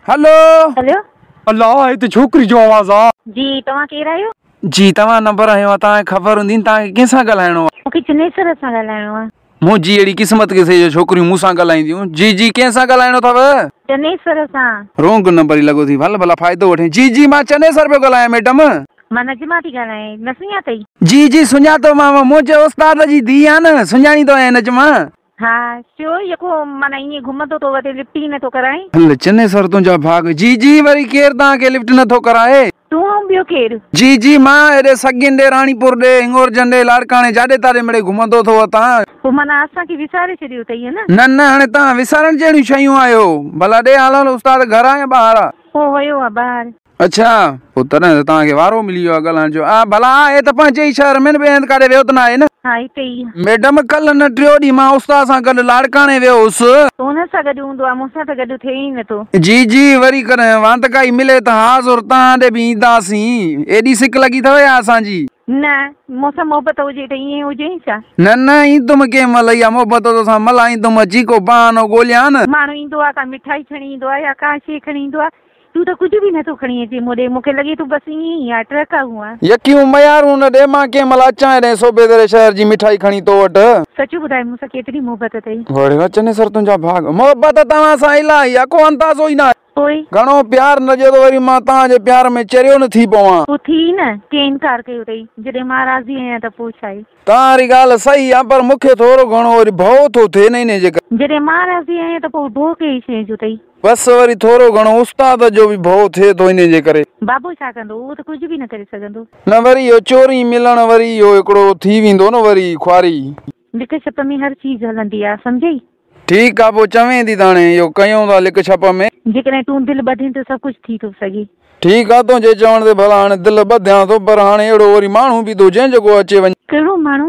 Hello hello अल्लाह ये तो छोकरी जो आवाज आ जी तव्हां केरु आहियो? जी तव्हां नंबर आयो तव्हां ख़बर हूंदी तव्हांखे कंहिंसां ॻाल्हाइणो आहे? मूंखे चुनेसर सां ॻाल्हाइणो आहे। मुंहिंजी अहिड़ी क़िस्मत किथे जो छोकिरियूं मूंसां ॻाल्हाईंदियूं। जी जी कंहिंसां ॻाल्हाइणो अथव? चुनेसर सां। रोंग नंबर ई लॻो थी भला भला फ़ाइदो वठे। जी जी मां चनेसर पियो ॻाल्हायां मैडम। मां नजमा थी ॻाल्हायां, न सुञातई? जी जी सुञातो मां मुंहिंजे उस्ताद जी धीउ आहे न, सुञाणींदो आहियां नजमा। हा चयो यको माना ईअं घुमंदो तो वटे लिफ्ट ई नथो कराए। हल चनेसर तुंहिंजा भाग। जी जी वरी केरु तव्हांखे लिफ्ट नथो कराए? तूं ॿियो केरु? जी जी मां हेॾे सगिन ॾे राणीपुर ॾे हिंगोरजन ॾे लाड़काणे जाॾे ताॾे मिड़े घुमंदो थो तव्हां। पोइ माना असांखे विसारे छॾियो अथई न? न न हाणे तव्हां विसारण जहिड़ियूं शयूं आहियो। भला ॾे हाल उस्ताद घर आहे या ॿाहिरि आहे? पोइ वियो आहे ॿाहिरि। अच्छा पोइ तॾहिं त तव्हांखे वारो मिली वियो आहे ॻाल्हाइण जो। हा भला आहे त पंहिंजे ई शहर में ॿिए हंधि काॾे वियो त न आहे न? हा हिते ई। मैडम कल्ह न टियों ॾींहुं मां उस्ताद सां गॾु लाड़काणे वियो हुउसि। हुन सां गॾु हूंदो आहे, मूंसां त गॾु थिए ई नथो। जी जी वरी कॾहिं वांत काई मिले त हाज़ुर तव्हां ॾे बि ईंदासीं। एॾी सिक लॻी अथव या असांजी? न मूंसां मोहबत हुजे त ईअं हुजे छा? न न ईंदुमि कंहिं महिल इहा मोहबत तोसां मला ईंदुमि अची को बहानो ॻोल्हियां न। माण्हू ईंदो आहे का मिठाई खणी ईंदो आहे या का शइ खणी ईंदो आहे, तूं त कुझु बि नथो खणी अचे मोॾे। मूंखे लॻे तूं बसि ईअं ई आहे, ट्रक आहे हूअं। यकियूं मयारूं न ॾे मां कंहिं महिल अचां हेॾे सोबे तेरे शहर जी मिठाई खणी तो वटि। सच ॿुधाए मूंसां केतिरी मोहबत अथई? वरी अचने सर तुंहिंजा भाग। मोहबत तव्हां सां इलाही आहे, को अंदाज़ो ई न आहे। पोइ घणो प्यार न ॾियो त वरी मां तव्हांजे प्यार में चरियो न थी पवां। तूं थी न के इनकार कयो अथई? जॾहिं मां राज़ी आहियां त पोइ छा आहे? तव्हांजी ॻाल्हि सही आहे पर मूंखे थोरो घणो वरी भउ थो थिए न इन जे करे। जॾहिं मां राज़ी आहियां त पोइ भउ कहिड़ी शइ जो अथई? बसि वरी थोरो घणो उस्ताद जो बि भउ थिए थो इन जे करे। बाबू छा कंदो? उहो त कुझु बि न करे सघंदो। न वरी इहो चोरी मिलण वरी इहो हिकिड़ो थी वेंदो न वरी ख्वारी। लिक छप में हर चीज़ हलंदी आहे, सम्झई? ठीकु आहे पोइ चवें थी त हाणे इहो कयूं था लिक छप में। जेकॾहिं तूं दिलि ॿधे त सभु कुझु थी थो सघे। ठीकु आहे तुंहिंजे चवण ते भला हाणे दिलि ॿधियां थो पर हाणे अहिड़ो वरी माण्हू बि थो हुजे जेको अचे वञे। कहिड़ो माण्हू?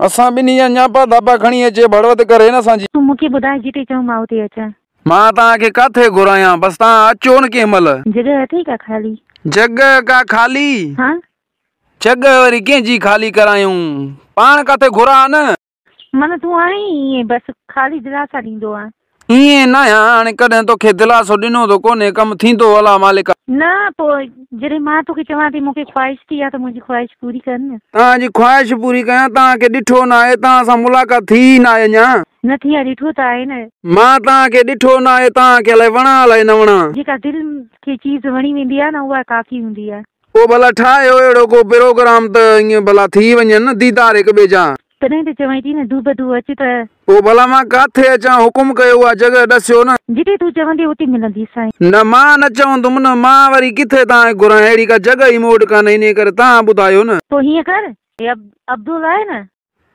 असां ॿिन्ही जा न्यापा धापा खणी अचे भड़वत करे न असांजी। तूं मूंखे ॿुधाए जिते चऊं मां उते अचां। मां तव्हांखे किथे घुरायां, बसि तव्हां अचो न कंहिं महिल। जॻह अथई का ख़ाली? जॻह का ख़ाली? हा जॻह वरी कंहिंजी ख़ाली करायूं, पाण किथे घुरा न। माना तूं आई ईअं बसि ख़ाली दिलासा ॾींदो आहे? ईअं न हाणे कॾहिं तोखे दिलासो ॾिनो त कोन्हे, कमु थींदो अला मालिक। न पोइ जॾहिं मां तोखे चवां थी मूंखे ख़्वाहिश थी आहे त मुंहिंजी ख़्वाहिश पूरी कर न। तव्हांजी ख़्वाहिश पूरी कयां? तव्हांखे ॾिठो न आहे, तव्हां सां मुलाक़ात थी न आहे अञा। न थी आहे, ॾिठो त आहे न। मां तव्हांखे ॾिठो न आहे, तव्हांखे अलाए वणा अलाए न वणा। जेका दिलि खे चीज़ वणी वेंदी आहे न उहा काफ़ी हूंदी आहे। पोइ भला ठाहियो अहिड़ो को प्रोग्राम त ईअं भला थी वञनि न दीदार हिक ॿिए जा। तॾहिं त चवां थी न दू बदू अच त। पोइ भला मां किथे अचां, हुकुम कयो आहे, जॻह ॾसियो न। जिते तूं चवंदी उते मिलंदी साईं। न मां न चवंदुमि न, मां वरी किथे तव्हांखे घुरां, अहिड़ी का जॻह ई मूं वटि कान्हे, इन करे तव्हां ॿुधायो न। पोइ हीअं कर, अब्दुल आहे न?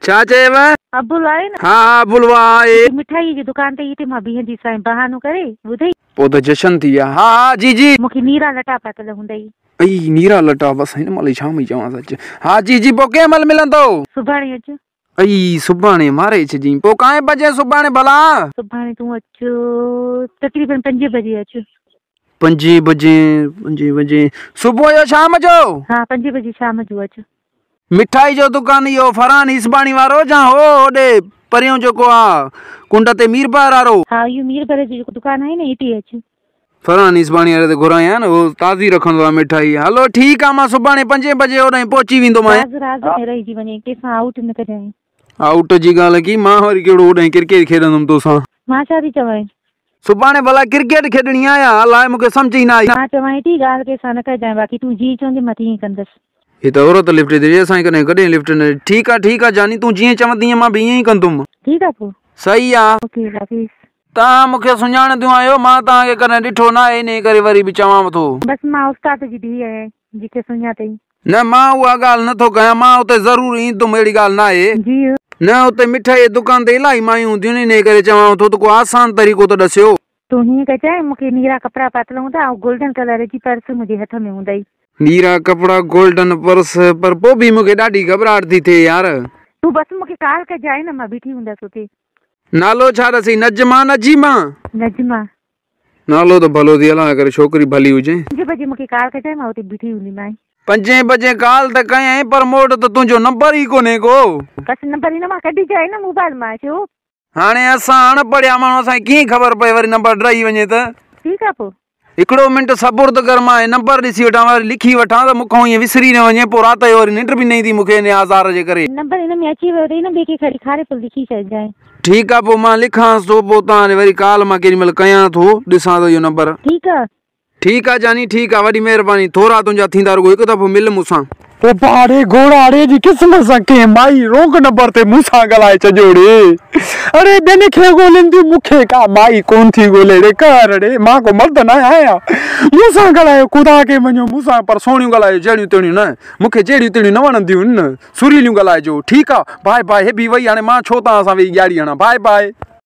छा चयव? अब्दुल आहे न? हा हा बुलवा आहे। मिठाई जी दुकान ते हिते मां बीहंदी साईं, बहानो करे ॿुधई। पोइ त जशन थी विया। हा हा जी जी। मूंखे नीरा लटा पातल हूंदई। अई नीरा लटा बसि हिन महिल शाम ई चवां सच। हा जी जी पोइ कंहिं महिल मिलंदो? सुभाणे अचु। अई सुभाणे मारे छॾी। पोइ काएं बजे सुभाणे भला? सुभाणे तूं अचु तक़रीबन 5 बजे अचु। 5 बजे सुबुह जो शाम जो? हा 5 बजे शाम जो अचु। मिठाई जो दुकान इहो फरहान इसबाणी वारो जा हो होॾे परियों जेको आहे कुंड ते मीरबार वारो? हा इहो मीरबार जी जेको दुकान आहे न हिते अचु। फरहान इसबाणी वारे ते घुरायां न, उहो ताज़ी रखंदो आहे मिठाई। हलो ठीकु आहे, मां सुभाणे 5 बजे होॾे पहुची वेंदोमांइ। राज़ में रहिजी वञे, कंहिंसां आउट न कजांइ। आउट जी ॻाल्हि की मां वरी कहिड़ो होॾे क्रिकेट खेॾंदुमि तोसां। मां छा थी चवां? सुभाणे भला क्रिकेट खेॾणी आहियां, अलाए मूंखे सम्झ ई न आई। मां चवां थी ॻाल्हि कंहिंसां न कजांइ, बाक़ी तूं जीअं चवंदी मां तीअं कंदसि। हे त औरत लिफ्ट ते असां कॾहिं लिफ्ट न। ठीकु आहे जानी, तूं जीअं चवंदी मां बि ईअं ई कंदुमि। ठीकु आहे पोइ सही आहे। ओके हाफ़िज़। तव्हां मूंखे सुञाणंदियूं आहियो, मां तव्हांखे कॾहिं ॾिठो न आहे, इन करे वरी बि चवांव थो। बसि मां उस्ताद जी धीउ आहियां जेके सुञातई। न मां उहा ॻाल्हि नथो कयां, मां उते ज़रूरु ईंदुमि, अहिड़ी ॻाल्हि न आहे। जी न उते मिठाई जी दुकान ते इलाही मायूं हूंदियूं इन करे चवां थो त को आसान तरीक़ो त ॾसियो। तूं हीअं कजांइ, मूंखे नीरा कपिड़ा पातल हूंदा ऐं गोल्डन कलर जी पर्स मुंहिंजे हथ में हूंदई। नीरा कपिड़ा गोल्डन पर्स? पर पोइ बि मूंखे ॾाढी घबराहट थी थिए यार। तूं बसि मूंखे कॉल कजांइ न, मां बीठी हूंदसि उते। नालो छा अथसि? नजमा? नजीमा? नजमा। नालो त भलो थी अलाह करे छोकिरी भली हुजे। 5 बजे मूंखे कॉल कजांइ, मां उते बीठी हूंदीमांइ। 5 बजे कॉल त कयई पर मूं वटि त तुंहिंजो नंबर ई कोन्हे को। बसि नंबर ई न मां कढी जाए न मोबाइल मां छो। हाणे असां अणपढ़िया माण्हू, असांखे कीअं ख़बर पए वरी नंबर ॾेई वञे त? ठीकु आहे पोइ हिकिड़ो मिंट सब्र कर, मां नंबर ॾिसी वठां, वरी लिखी वठां त मूंखां ईअं विसरी न वञे, पोइ राति जो वरी निंड बि न ईंदी मूंखे इन आज़ार जे करे। नंबर हिन में अची वियो अथई न, ॿिए खे खड़ी खारे पोइ लिखी छॾिजांइ। ठीकु आहे, पोइ मां लिखांसि थो, पोइ तव्हां वरी कॉल मां केॾी महिल कयां थो, ॾिसां थो इहो नंबर। ठीकु आहे, ठीकु आहे जानी, ठीकु आहे, वॾी महिरबानी, थोरा तुंहिंजा थींदा, रुगो हिकु दफ़ो मिल मूंसां। ओ बाड़े घोड़ाड़े जी किस्मत सां के माई रोंग नंबर ते मूंसां ॻाल्हाए चॼो रे। अरे ॿियनि खे ॻोल्हंदी, मूंखे का माई कोन थी ॻोल्हे रे, कर रे, मां को मर्द न आहियां। मूंसां ॻाल्हायो ख़ुदा खे मञो मूंसां, पर सोणियूं ॻाल्हायो, जहिड़ियूं तेड़ियूं न, मूंखे जहिड़ियूं तेड़ियूं न वणंदियूं आहिनि, सुरीलियूं ॻाल्हाइजो। ठीकु आहे, बाए बाए, हे बि वई, हाणे मां छो तव्हां सां वेही ॻाड़ी हणां, बाए बाए।